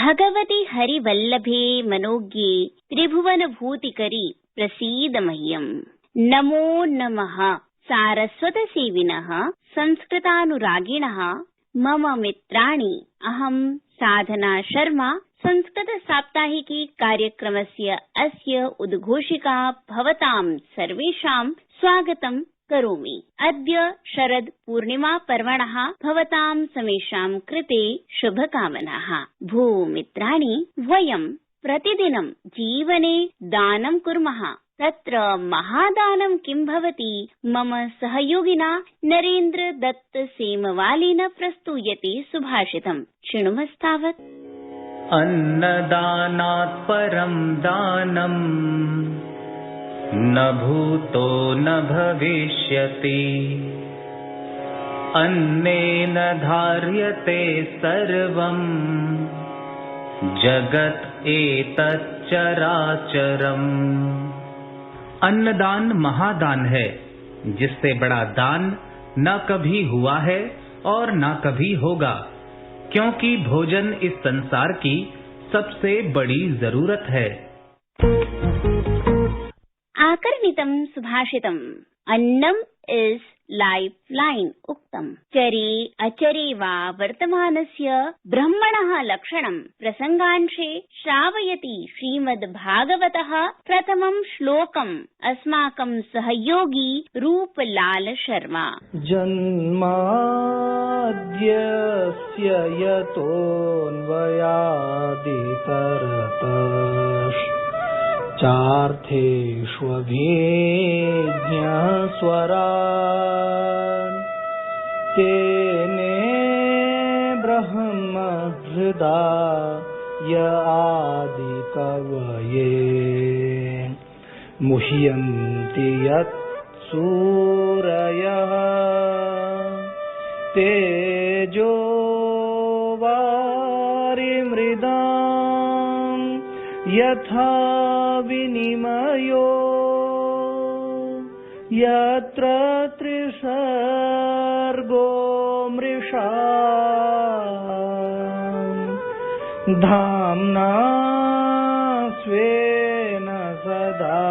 भगवति हरिवल्लभे मनोज्ञे त्रिभुवनभूतिकरी प्रसीद मह्यम्। नमो नमः सारस्वतसेविनः संस्कृतानुरागिणः मम मित्राणि। अहं साधना शर्मा संस्कृत साप्ताहिकी कार्यक्रमस्य अस्य उद्घोषिका भवतां सर्वेषां स्वागतं करोमि। अद्य शरद पूर्णिमा पर्वणः भवतां समेषां कृते शुभकामनाः। भो मित्राणि, वयं प्रतिदिनं जीवने दानं कुर्मः। तत्र महादानं किं भवति? मम सहयोगिना नरेन्द्र दत्त सेमवालेन प्रस्तूयते सुभाषितम्। शृणुमस्तावत्। अन्नदानात् परं दानम् न भूतो न भविष्यति। अन्नेन धार्यते सर्वम् जगत् एतच्चराचरम्। अन्नदान महादान है, जिससे बड़ा दान न कभी हुआ है और न कभी होगा, क्योंकि भोजन इस संसार की सबसे बड़ी जरूरत है। आकर्णितं सुभाषितम्। अन्नम इज लाइफ लाइन उक्तम्। चरे अचरे वा वर्तमानस्य ब्रह्मणः लक्षणं प्रसंगांशे श्रावयति श्रीमद्भागवतः प्रथमं श्लोकम् अस्माकं सहयोगी रूपलाल शर्मा। जन्माद्यस्य यतोऽन्वयादितरतः चार्थेष्वभिज्ञस्वरान् तेने ब्रह्म हृदय आदिकवये मुह्यन्ति यत् सूरयः तेजो वारिमृदां यथा विनिमयो यत्र त्रिसर्गो मृषा धाम्ना स्वेन सदा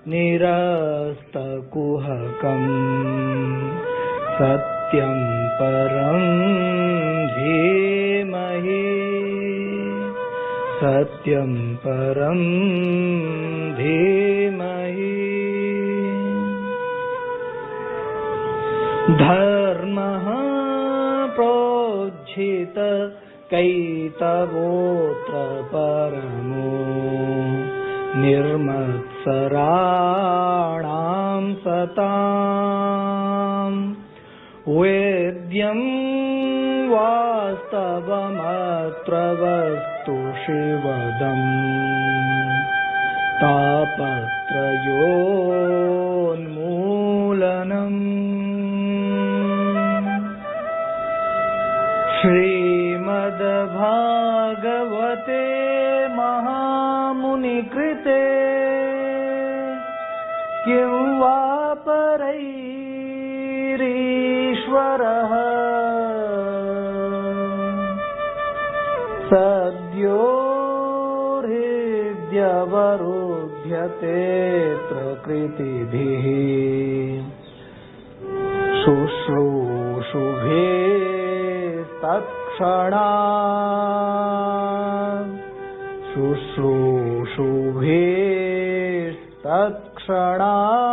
निरस्तकुहकम् सत्यं परं धीमहि सत्यं परं धीमहि। धर्मः प्रोज्झित कैतवोऽत्र परमो निर्मत्सराणां सताम् वेद्यं वास्तवमत्र वस्तु शिवदम् तापत्रयोन्मूलनम्। श्रीमद्भागवते महामुनिकृते किं वा परैरीश्वरः सद्यो हृद्यवरुध्यते प्रकृतिभिः शुश्रूषुभे तत्क्षणात् शुश्रूषुभे तत्क्षणात्।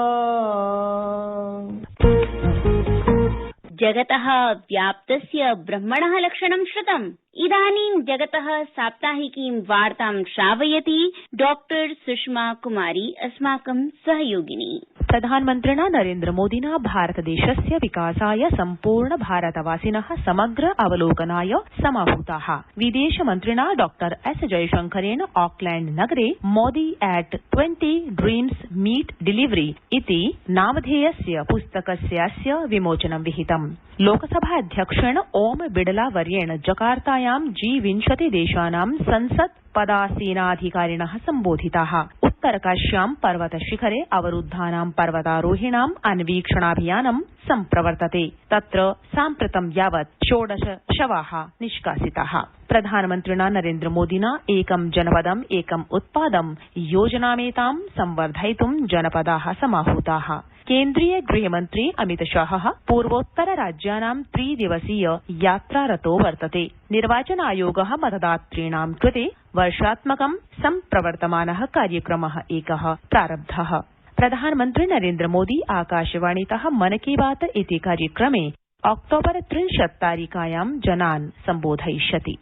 जगतः व्याप्तस्य ब्रह्मणः लक्षणं श्रुतम्। इदानीं जगतः साप्ताहिकीं वार्तां श्रावयति डॉक्टर सुषमा कुमारी, अस्माकं सहयोगिनी। प्रधानमन्त्रिणा नरेन्द्र मोदिना भारतदेशस्य विकासाय सम्पूर्ण भारतवासिनः समग्र अवलोकनाय समाहूताः। विदेशमन्त्रिणा डॉक्टर एस जयशंकरेण ऑकलैंड नगरे Modi at 20 dreams meet delivery इति नामधेयस्य पुस्तकस्यास्य विमोचनं विहितम्। लोकसभाध्यक्षेण ओम बिड़ला वर्येण जकार्तायां G20 देशानां संसत् जनपदा सेनाधिकारिणः सम्बोधिताः। उत्तरकाश्यां पर्वतशिखरे अवरुद्धानां पर्वतारोहिणाम् अन्वीक्षणाभियानं सम्प्रवर्तते। तत्र साम्प्रतं यावत् 16 शवाः निष्कासिताः। प्रधानमन्त्रिणा नरेन्द्रमोदिना एकं जनपदम् एकम् उत्पादं योजनामेतां संवर्धयितुं जनपदाः समाहूताः। केन्द्रीय गृहमन्त्री अमितशाहः पूर्वोत्तर राज्यानां 3 दिवसीय यात्रारतो वर्तते। निर्वाचन आयोगः मतदातॄणां कृते वर्षात्मकं सम्प्रवर्तमानः कार्यक्रमः एकः प्रारब्धः। प्रधानमन्त्री नरेन्द्रमोदी आकाशवाणीतः मन की बात इति कार्यक्रमे ऑक्टोबर 30 तारिकायां जनान् सम्बोधयिष्यति।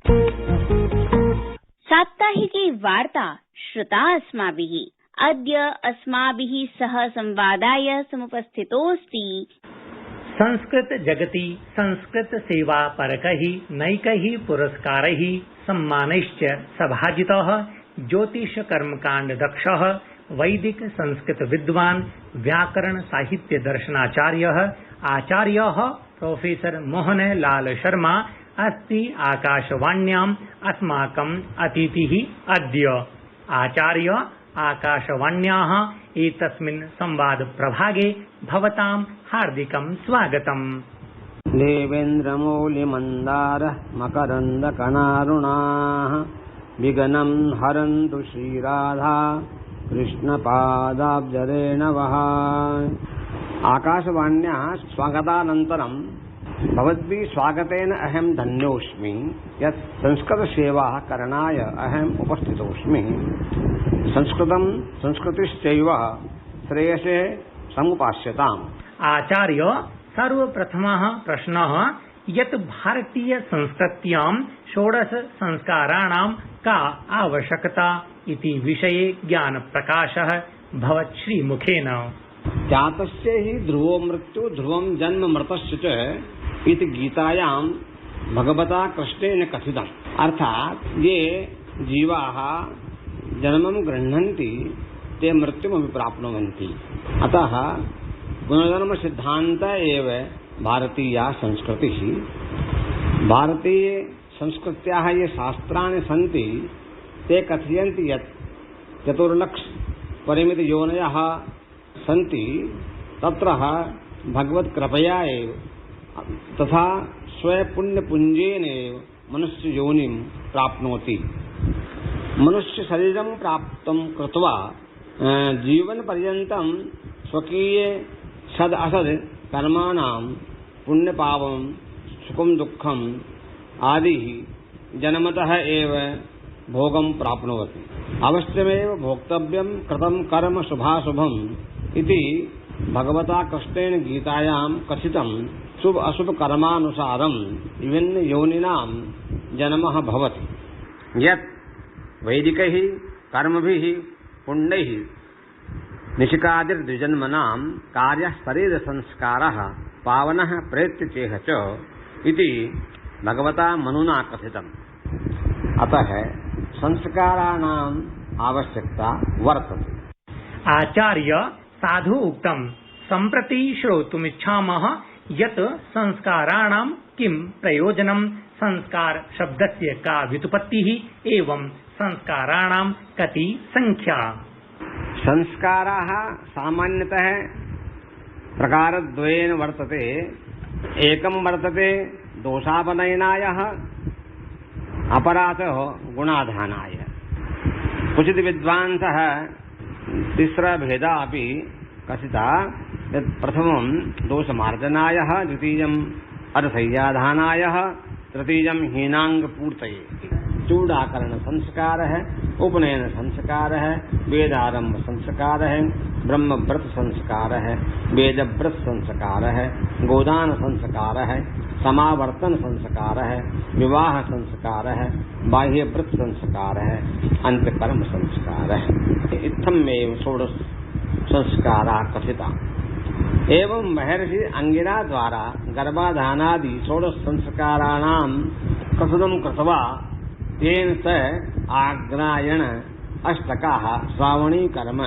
साप्ताहिकी वार्ता श्रुता अस्माभिः। अद्य अस्माभिः सह संवादाय समुपस्थितोऽस्ति संस्कृत जगति संस्कृत सेवा परकैः नैकैः पुरस्कारैः सम्मानैश्च सभाजितः ज्योतिष कर्मकाण्ड दक्षः वैदिक संस्कृत विद्वान् व्याकरण साहित्य दर्शनाचार्यः आचार्यः प्रोफेसर मोहन लाल शर्मा अस्ति आकाशवाण्याम् अस्माकम् अतिथिः अद्य। आचार्य आकाशवाण्याः एतस्मिन् संवाद प्रभागे भवतां हार्दिकं स्वागतम्। देवेन्द्रमौलिमन्दारः मकरन्दकणारुणाः विगनं हरन्तु श्रीराधा कृष्णपादाब्जरेणवः। आकाशवाण्याः स्वागतानन्तरं भवद्भिः स्वागतेन अहं धन्योऽस्मि यत् संस्कृतसेवाः करणाय अहम् उपस्थितोऽस्मि। संस्कृतं संस्कृतिश्चैव श्रेयसे समुपास्यताम्। आचार्य सर्वप्रथमः प्रश्नः यत् भारतीय संस्कृत्यां 16 संस्काराणां का आवश्यकता इति विषये ज्ञानप्रकाशः भवत्श्रीमुखेन। जातस्य हि ध्रुवो मृत्यु ध्रुवं जन्म मृतस्य च इति गीतायां भगवता कृष्णेन कथितम्। अर्थात् ये जीवाः जन्मं गृह्णन्ति ते मृत्युमपि प्राप्नुवन्ति। अतः गुणधर्म सिद्धान्त एव भारतीया संस्कृतिः। भारतीय संस्कृत्याः ये शास्त्राणि सन्ति ते कथयन्ति यत् चतुर्लक्ष परिमित योनयः सन्ति तत्र भगवत्कृपया एव तथा स्वपुण्यपुञ्जेन मनुष्य योनिं प्राप्नोति। मनुष्य शरीरं प्राप्तं कृत्वा जीवन पर्यन्तं स्वकीय सद असद कर्माणां पुण्यपापं सुखं दुःखम् आदि जन्मतः एव भोगं प्राप्नोति। अवश्यमेव भोक्तव्यं कृतं कर्म शुभाशुभम् इति भगवता कृष्णेन गीतायां कथितं। शुभ अशुभ कर्मानुसारं विभिन्न योनिनां जन्मः भवति। यत् वैदिकैः कर्मभिः पुण्यैः निशिकादिर्द्विजन्मनां कार्यः शरीर संस्कारः पावनः प्रेत्य चेह च इति भगवता मनुना कथितम्। अतः संस्काराणाम् आवश्यकता वर्तते। आचार्य साधु उक्तं सम्प्रति श्रोतुमिच्छामः यत् संस्काराणां किं प्रयोजनं, संस्कार शब्दस्य का व्युत्पत्तिः एवं संस्काराणां कति संख्या। संस्काराः सामान्यतः प्रकारद्वयेन वर्तते। एकं वर्तते दोषापनयनाय, अपरा च गुणाधानाय। क्वचित् विद्वांसः तिस्र भेदा अपि कथिता यत् प्रथमं दोषमार्जनाय, द्वितीयम् अर्थसंयाधानाय, तृतीयं हीनाङ्गपूर्तये। चूडाकरण संस्कारः, उपनयन संस्कारः, वेदारंभ संस्कारः, ब्रह्मव्रत संस्कारः, वेदव्रत संस्कारः, गोदान संस्कारः, समावर्तन संस्कारः, विवाह संस्कारः, बाह्यव्रत संस्कारः, अंतकर्म संस्कारः। इत्थमेव 16 संस्काराः कथिता। एवं महर्षि अंगिरा द्वारा गर्भाधानादि 16 संस्काराणां कथनं कृत्वा तेन स आग्रायण अष्टकाः श्रावणी कर्म,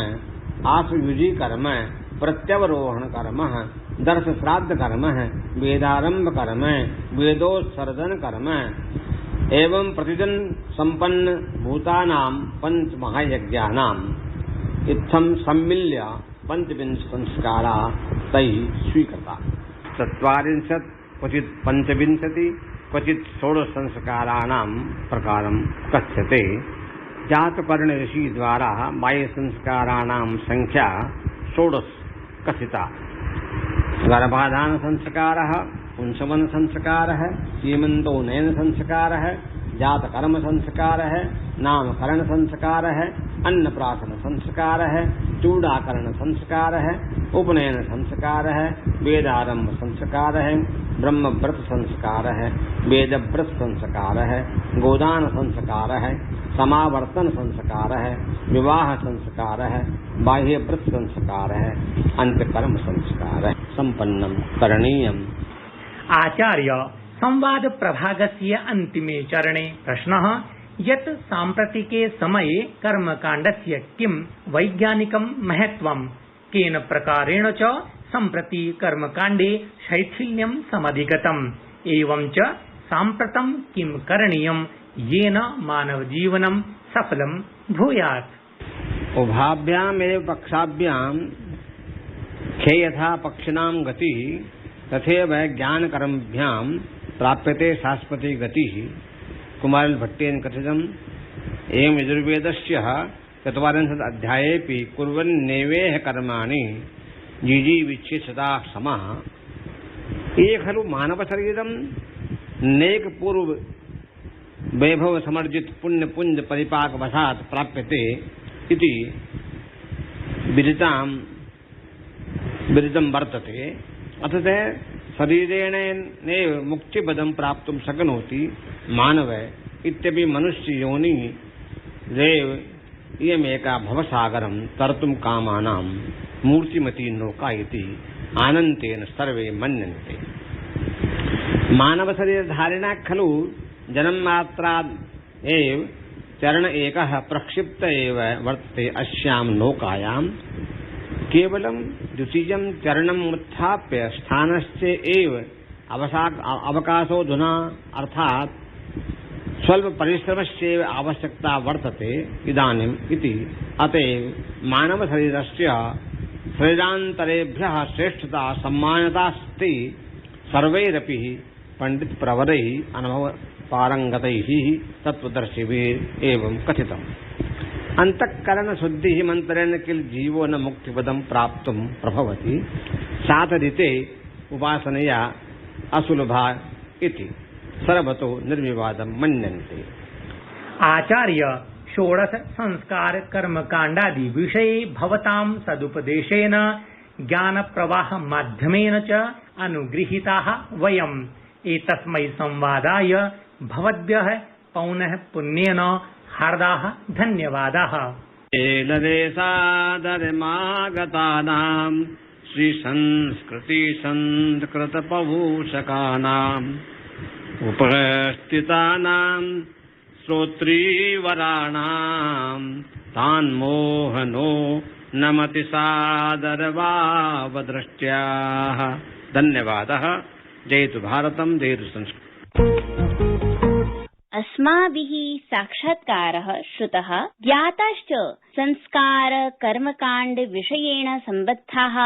आसुयुजी कर्म, प्रत्यवरोहण कर्म, दर्श श्राद्ध कर्म, वेदारंभ कर्म, वेदोत्सर्जन कर्म, एवं प्रतिदिन संपन्न भूतानां पंच महायज्ञानाम् इत्थं सम्मिल्य पंचविंश संस्कारा तैः स्वीकृता। 40 क्वचित् 25 क्वचित् 16 संस्काराणां प्रकारं कथ्यते। जातकर्ण ऋषि द्वारा बाह्य संस्काराणां संख्या 16 कथिता। गर्भाधान संस्कारः, पुंसवन संस्कारः, सीमन्तोन्नयन संस्कारः, जातकर्म संस्कारः, नामकरण संस्कारः, अन्नप्राशन संस्कारः, चूडाकरण संस्कारः, उपनयन संस्कारः, वेदारंभ संस्कारः, ब्रह्मव्रत संस्कारः, वेदव्रत संस्कारः, गोदान संस्कारः, समावर्तन संस्कारः, विवाह संस्कारः, बाह्यव्रत संस्कारः, अंतकर्म संस्कारः संपन्नं करणीयम्। आचार्य संवाद प्रभागस्य अन्तिमे चरणे प्रश्नः यत् साम्प्रतिके समये कर्मकाण्डस्य किं वैज्ञानिकं महत्त्वं, केन प्रकारेण च सम्प्रति कर्मकाण्डे शैथिल्यं समधिगतम्, एवं च साम्प्रतं किं करणीयं येन मानवजीवनं सफलं भूयात्। उभाभ्यामेव पक्षाभ्यां खे यथा पक्षिणां गतिः तथैव ज्ञानकर्मभ्यां प्राप्यते शाश्वती गतिः। कुमारिलभट्टेन कथितम्। एवं यजुर्वेदस्य 44 अध्यायेऽपि कुर्वन्नेवेह कर्माणि जिजीविच्छेषता समः ये खलु मानवशरीरं नेक पूर्व वैभव समर्जित पुण्य पुंज परिपाकवशात् प्राप्यते इति विदितं वर्तते। अतः शरीरेणैव मुक्तिपदं प्राप्तुं शक्नोति मानव इत्यपि मनुष्ययोनि रेव इयमेका भवसागरं तर्तुं कामानां मूर्तिमती नौका इति आनन्देन सर्वे मन्यन्ते। मानव शरीरधारिणा खलु जन्ममात्राद् एव चरण एकः प्रक्षिप्त एव वर्तते अस्यां नौकायां। केवलं द्वितीयं चरणम् उत्थाप्य स्थानस्य एव अवकाशोऽधुना अर्थात् स्वल्प परिश्रमस्यैव आवश्यकता वर्तते इदानीम् इति। अतएव मानव शरीरस्य शरीरान्तरेभ्यः श्रेष्ठता सम्मानतास्ति सर्वैरपि पंडित प्रवरैः अनुभव पारंगतैः तत्वदर्शिभिः एवं कथितम्। अंतःकरण शुद्धि मंत्रेण किल जीवो न मुक्तिपदं प्राप्तुं प्रभवति साधरिते उपासनया असुलभा इति सर्वतो निर्विवादं मन्यन्ते। आचार्य 16 संस्कार कर्मकाण्डादि विषये भवतां सदुपदेशेन ज्ञान प्रवाह माध्यमेन च अनुगृहीताः वयम्। एतस्मै संवादाय भवद्भ्यः पौनः पुण्येन हार्दाः धन्यवादाः। देशाधर्मागतानां श्रीसंस्कृति संस्कृतपभूषकानाम् उपस्थितानां श्रोत्रीवराणां तान्मोहनो नमति सादरभावदृष्ट्याः। धन्यवादः। जयतु भारतं, जयतु संस्कृतम्। अस्माभिः साक्षात्कारः श्रुतः, ज्ञाताश्च संस्कार कर्मकाण्ड विषयेण सम्बद्धाः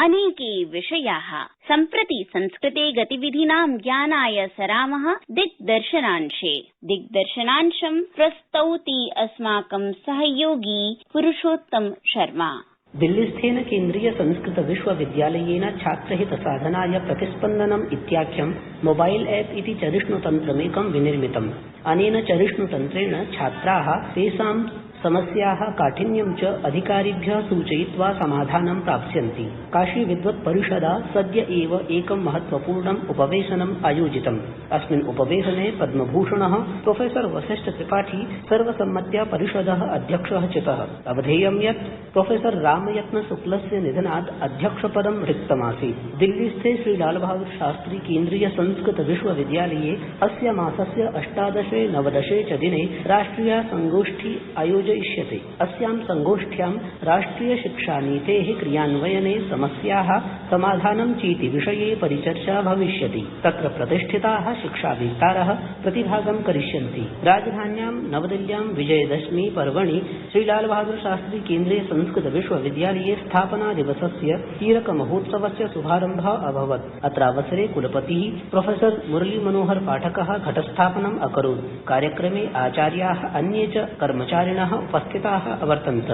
अनेके विषयाः। सम्प्रति संस्कृते गतिविधीनां ज्ञानाय सरामः दिग्दर्शनांशे। दिग्दर्शनांशं प्रस्तौति अस्माकं सहयोगी पुरुषोत्तम शर्मा। दिल्लीस्थेन केन्द्रीय संस्कृत विश्वविद्यालयेन छात्रहित साधनाय प्रतिस्पन्दनम् इत्याख्यं मोबाइल ऐप इति चरिष्णुतन्त्रमेकं विनिर्मितम्। अनेन चरिष्णुतन्त्रेण छात्राः तेषां समस्याः काठिन्यं च अधिकारिभ्यः सूचयित्वा समाधानं प्राप्स्यन्ति। काशी विद्वत् परिषदा सद्य एव एकं महत्वपूर्णम् उपवेशनम् आयोजितम्। अस्मिन् उपवेशने पद्मभूषणः प्रोफेसर वसिष्ठ त्रिपाठी सर्वसम्मत्या परिषदः अध्यक्षः चितः। अवधेयं यत् प्रोफेसर रामयत्न शुक्लस्य निधनात् अध्यक्षपदं रिक्तमासीत्। दिल्लीस्थे श्री लाल बहादुर शास्त्री केन्द्रीय संस्कृत विश्वविद्यालये अस्य मासस्य 18-19 च दिने राष्ट्रिया संगोष्ठी आयोजयितुं योजयिष्यते। अस्यां संगोष्ठ्यां राष्ट्रिय शिक्षानीतेः क्रियान्वयने समस्याः समाधानं चेति विषये परिचर्चा भविष्यति। तत्र प्रतिष्ठिताः शिक्षावित्तारः प्रतिभागं करिष्यन्ति। राजधान्यां नवदिल्ल्यां विजयदशमी पर्वणि श्रीलाल बहादुर शास्त्री केन्द्रीय संस्कृत विश्वविद्यालये स्थापना दिवसस्य हीरक महोत्सवस्य शुभारम्भः अभवत्। अत्रावसरे कुलपतिः प्रोफेसर मुरली मनोहर पाठकः घटस्थापनम् अकरोत्। कार्यक्रमे आचार्याः अन्ये च कर्मचारिणः उपस्थिताः अवर्तन्त।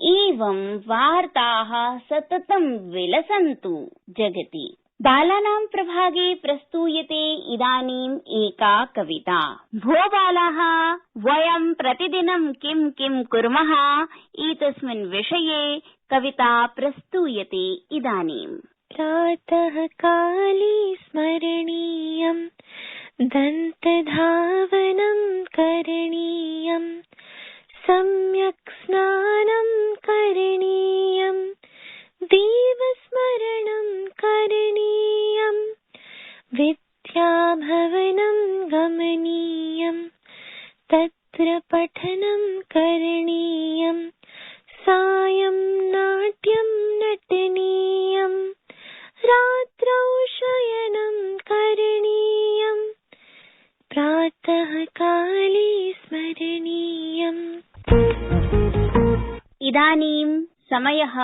एवं वार्ताः सततं विलसन्तु जगति। बालानां प्रभागे प्रस्तूयते इदानीम् एका कविता। भो बालाः, वयं प्रतिदिनं किं किं कुर्मः एतस्मिन् विषये कविता प्रस्तूयते इदानीम्। प्रातः काले स्मरणीयं दन्तधावनं करणीयं सम्यक् स्नानं करणीयं देवस्मरणं करणीयं विद्याभवनं गमनीयं तत्र पठनं करणीयं सायं नाट्यं नटनीयं रात्रौ शयनं करणीयं प्रातः काले स्मरणीयम्। इदानीं समयः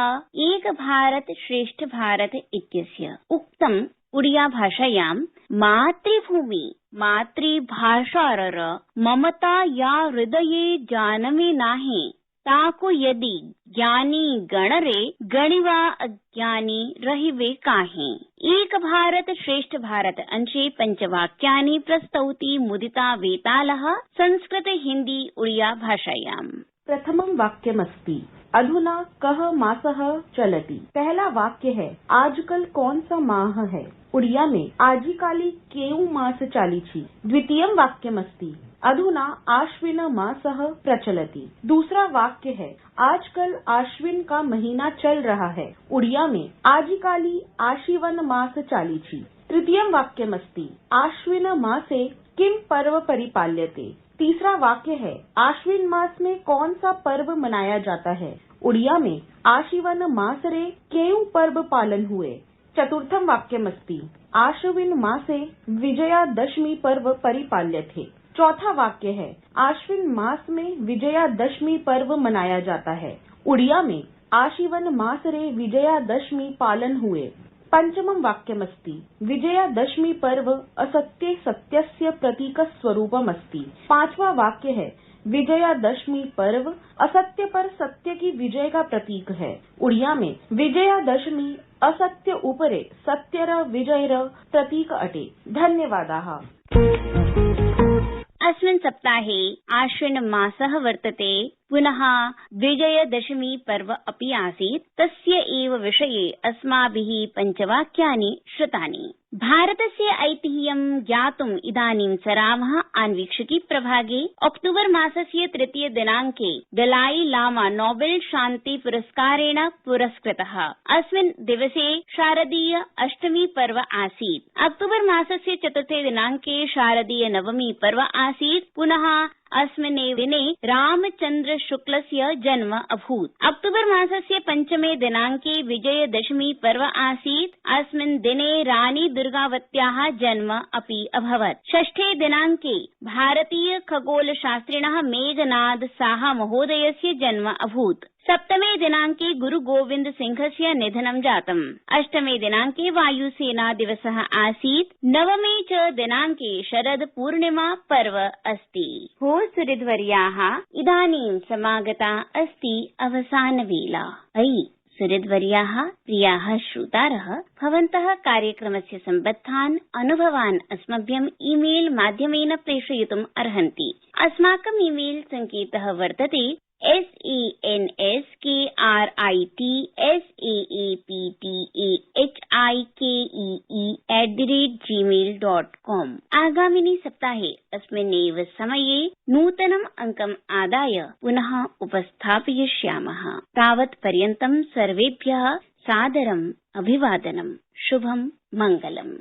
एक भारत श्रेष्ठ भारत इत्यस्य उक्तम् उड़िया भाषायां मातृभूमि मातृभाषारर ममता या हृदये जानमे नाहे ताको यदि ज्ञानी गणरे गणिवा अज्ञानी रहिवे काहे। एक भारत श्रेष्ठ भारत अंशे पंचवाक्यानि प्रस्तौति मुदिता वेतालः संस्कृत हिंदी उड़िया भाषायाम्। प्रथमं वाक्यमस्ति अधुना कः मासः चलति। पहला वाक्य है आजकल कौन सा माह है। उड़िया में आजिकाली केउ मास चालीछि। द्वितीयं वाक्यमस्ति अधुना आश्विन मासः प्रचलति। दूसरा वाक्य है आजकल आश्विन का महीना चल रहा है। उड़िया में आजिकाली आशीवन मास चालीछि। तृतीयं वाक्यमस्ति आश्विन मासे किम पर्व परिपाल्यते। तीसरा वाक्य है आश्विन मास में कौन सा पर्व मनाया जाता है। उड़िया में आशीवन मासरे केउ पर्व पालन हुए। चतुर्थं वाक्यमस्ति आश्विन मासे विजयादशमी पर्व परिपाल्यते। चौथा वाक्य है आश्विन मास में विजयादशमी पर्व मनाया जाता है। उड़िया में आशीवन मासरे विजयादशमी पालन हुए। पंचमं वाक्यमस्ति विजयादशमी पर्व असत्ये सत्यस्य प्रतीकस्वरूपमस्ति। पांचवा वाक्य है विजयादशमी पर्व असत्य पर सत्य की विजय का प्रतीक है। उड़िया में विजयादशमी असत्य उपरे सत्यर विजयर प्रतीक अटे। धन्यवादाः। अस्मिन् सप्ताहे आश्विन मासः वर्तते। पुनः विजयदशमी पर्व अपि आसीत्। तस्य एव विषये अस्माभिः पञ्चवाक्यानि श्रुतानि। भारतस्य ऐतिह्यं ज्ञातुम् इदानीं सरामः अन्वीक्षकी प्रभागे। अक्टोबर मासस्य 3 दिनाङ्के दलाई लामा नोबेल शान्ति पुरस्कारेण पुरस्कृतः। अस्मिन् दिवसे शारदीय अष्टमी पर्व आसीत्। अक्टोबर मासस्य 4 दिनाङ्के शारदीय नवमी पर्व आसीत्। पुनः अस्मिन्नेव दिने रामचन्द्र शुक्लस्य जन्म अभूत्। अक्टोबर मासस्य 5 दिनाङ्के विजयदशमी पर्व आसीत्। अस्मिन् दिने रानी दुर्गावत्याः जन्म अपि अभवत्। 6 दिनाङ्के भारतीय खगोलशास्त्रिणः मेघनाद साहा महोदयस्य जन्म अभूत्। 7 दिनाङ्के गुरु गोविन्द सिंहस्य निधनं जातम्। 8 दिनाङ्के वायुसेना दिवसः आसीत्। 9 च दिनाङ्के शरद पूर्णिमा पर्व अस्ति। हो सुहृद्वर्याः, इदानीं समागता अस्ति अवसानवेला। अयि सुहृद्वर्याः, प्रियाः श्रोतारः, भवन्तः कार्यक्रमस्य सम्बद्धान् अनुभवान् अस्मभ्यम् ईमेल माध्यमेन प्रेषयितुम् अर्हन्ति। अस्माकम् ईमेल सङ्केतः वर्तते sanskrittahike@gmail.com। आगामिनि सप्ताहे अस्मिन्नेव समये नूतनम् अङ्कम् आदाय पुनः उपस्थापयिष्यामः। तावत् पर्यन्तं सर्वेभ्यः सादरम् अभिवादनम्। शुभं मङ्गलम्।